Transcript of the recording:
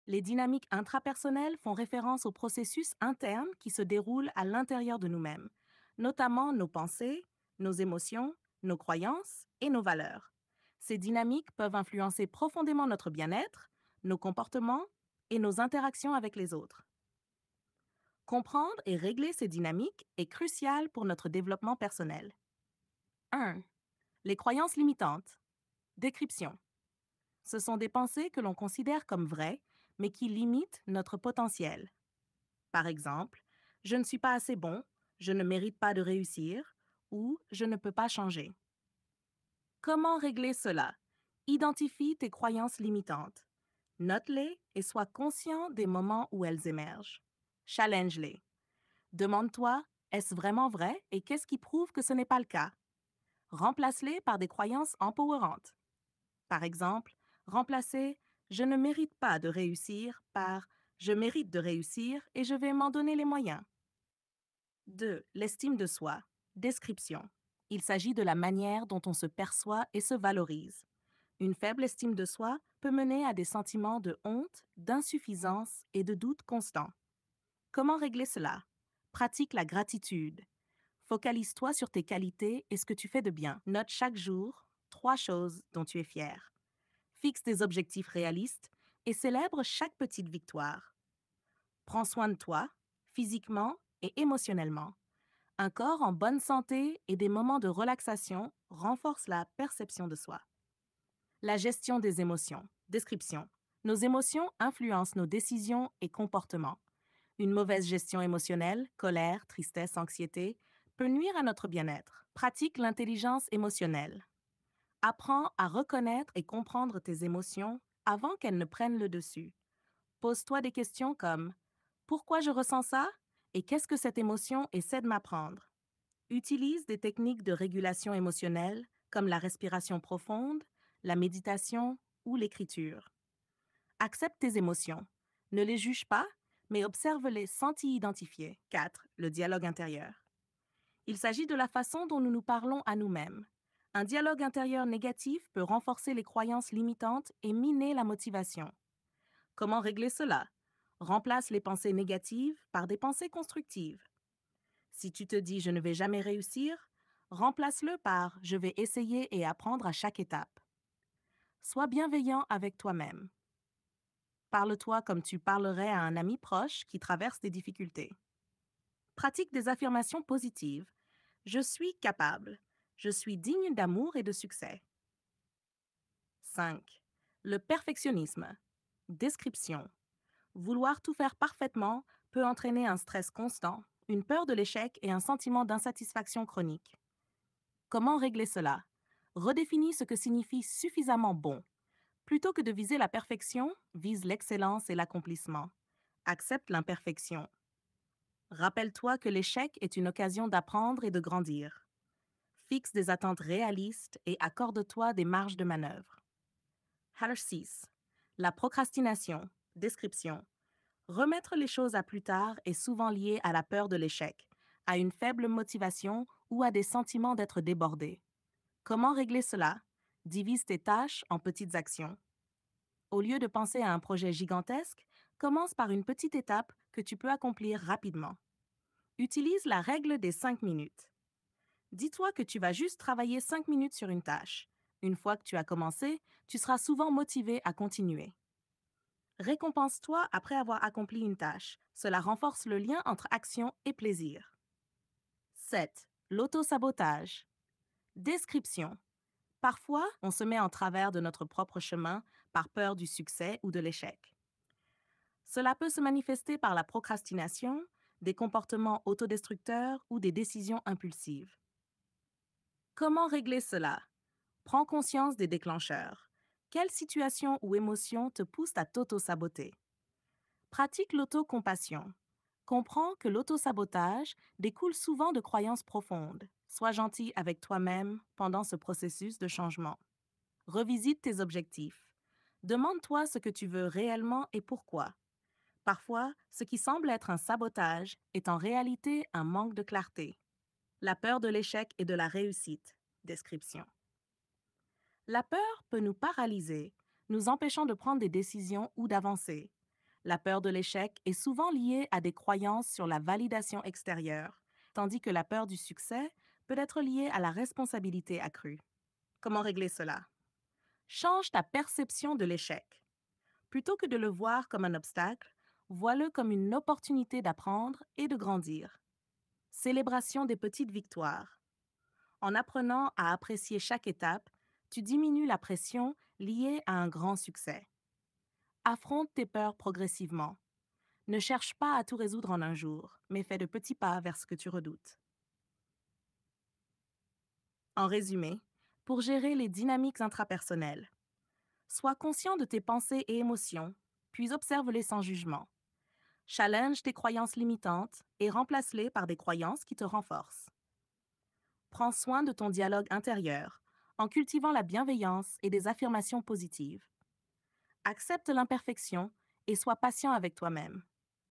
Les dynamiques intrapersonnelles font référence aux processus internes qui se déroulent à l'intérieur de nous-mêmes, notamment nos pensées, nos émotions, nos croyances et nos valeurs. Ces dynamiques peuvent influencer profondément notre bien-être, nos comportements et nos interactions avec les autres. Comprendre et régler ces dynamiques est crucial pour notre développement personnel. 1. Les croyances limitantes. Description. Ce sont des pensées que l'on considère comme vraies, mais qui limitent notre potentiel. Par exemple, je ne suis pas assez bon, je ne mérite pas de réussir ou je ne peux pas changer. Comment régler cela? Identifie tes croyances limitantes. Note-les et sois conscient des moments où elles émergent. Challenge-les. Demande-toi, est-ce vraiment vrai et qu'est-ce qui prouve que ce n'est pas le cas? Remplace-les par des croyances empowerantes. Par exemple, remplacer je ne mérite pas de réussir par je mérite de réussir et je vais m'en donner les moyens. 2. L'estime de soi. Description. Il s'agit de la manière dont on se perçoit et se valorise. Une faible estime de soi peut mener à des sentiments de honte, d'insuffisance et de doute constant. Comment régler cela? Pratique la gratitude. Focalise-toi sur tes qualités et ce que tu fais de bien. Note chaque jour 3 choses dont tu es fier. Fixe des objectifs réalistes et célèbre chaque petite victoire. Prends soin de toi, physiquement et émotionnellement. Un corps en bonne santé et des moments de relaxation renforcent la perception de soi. La gestion des émotions. Description. Nos émotions influencent nos décisions et comportements. Une mauvaise gestion émotionnelle, colère, tristesse, anxiété, peut nuire à notre bien-être. Pratique l'intelligence émotionnelle. Apprends à reconnaître et comprendre tes émotions avant qu'elles ne prennent le dessus. Pose-toi des questions comme pourquoi je ressens ça et qu'est-ce que cette émotion essaie de m'apprendre? Utilise des techniques de régulation émotionnelle comme la respiration profonde, la méditation ou l'écriture. Accepte tes émotions. Ne les juge pas, mais observe-les sans t'y identifier. 4. Le dialogue intérieur. Il s'agit de la façon dont nous nous parlons à nous-mêmes. Un dialogue intérieur négatif peut renforcer les croyances limitantes et miner la motivation. Comment régler cela? Remplace les pensées négatives par des pensées constructives. Si tu te dis je ne vais jamais réussir, remplace-le par je vais essayer et apprendre à chaque étape. Sois bienveillant avec toi-même. Parle-toi comme tu parlerais à un ami proche qui traverse des difficultés. Pratique des affirmations positives. Je suis capable. Je suis digne d'amour et de succès. 5. Le perfectionnisme. Description. Vouloir tout faire parfaitement peut entraîner un stress constant, une peur de l'échec et un sentiment d'insatisfaction chronique. Comment régler cela? Redéfinis ce que signifie suffisamment bon. Plutôt que de viser la perfection, vise l'excellence et l'accomplissement. Accepte l'imperfection. Rappelle-toi que l'échec est une occasion d'apprendre et de grandir. Fixe des attentes réalistes et accorde-toi des marges de manœuvre. 6. La procrastination. Description. Remettre les choses à plus tard est souvent lié à la peur de l'échec, à une faible motivation ou à des sentiments d'être débordé. Comment régler cela? Divise tes tâches en petites actions. Au lieu de penser à un projet gigantesque, commence par une petite étape que tu peux accomplir rapidement. Utilise la règle des 5 minutes. Dis-toi que tu vas juste travailler 5 minutes sur une tâche. Une fois que tu as commencé, tu seras souvent motivé à continuer. Récompense-toi après avoir accompli une tâche. Cela renforce le lien entre action et plaisir. 7. L'auto-sabotage. Description. Parfois, on se met en travers de notre propre chemin par peur du succès ou de l'échec. Cela peut se manifester par la procrastination, des comportements autodestructeurs ou des décisions impulsives. Comment régler cela? Prends conscience des déclencheurs. Quelle situation ou émotion te pousse à t'auto-saboter? Pratique l'autocompassion. Comprends que l'autosabotage découle souvent de croyances profondes. Sois gentil avec toi-même pendant ce processus de changement. Revisite tes objectifs. Demande-toi ce que tu veux réellement et pourquoi. Parfois, ce qui semble être un sabotage est en réalité un manque de clarté. La peur de l'échec et de la réussite. Description. La peur peut nous paralyser, nous empêchant de prendre des décisions ou d'avancer. La peur de l'échec est souvent liée à des croyances sur la validation extérieure, tandis que la peur du succès peut être liée à la responsabilité accrue. Comment régler cela? Change ta perception de l'échec. Plutôt que de le voir comme un obstacle, vois-le comme une opportunité d'apprendre et de grandir. Célébration des petites victoires. En apprenant à apprécier chaque étape, tu diminues la pression liée à un grand succès. Affronte tes peurs progressivement. Ne cherche pas à tout résoudre en un jour, mais fais de petits pas vers ce que tu redoutes. En résumé, pour gérer les dynamiques intrapersonnelles, sois conscient de tes pensées et émotions, puis observe-les sans jugement. Challenge tes croyances limitantes et remplace-les par des croyances qui te renforcent. Prends soin de ton dialogue intérieur en cultivant la bienveillance et des affirmations positives. Accepte l'imperfection et sois patient avec toi-même.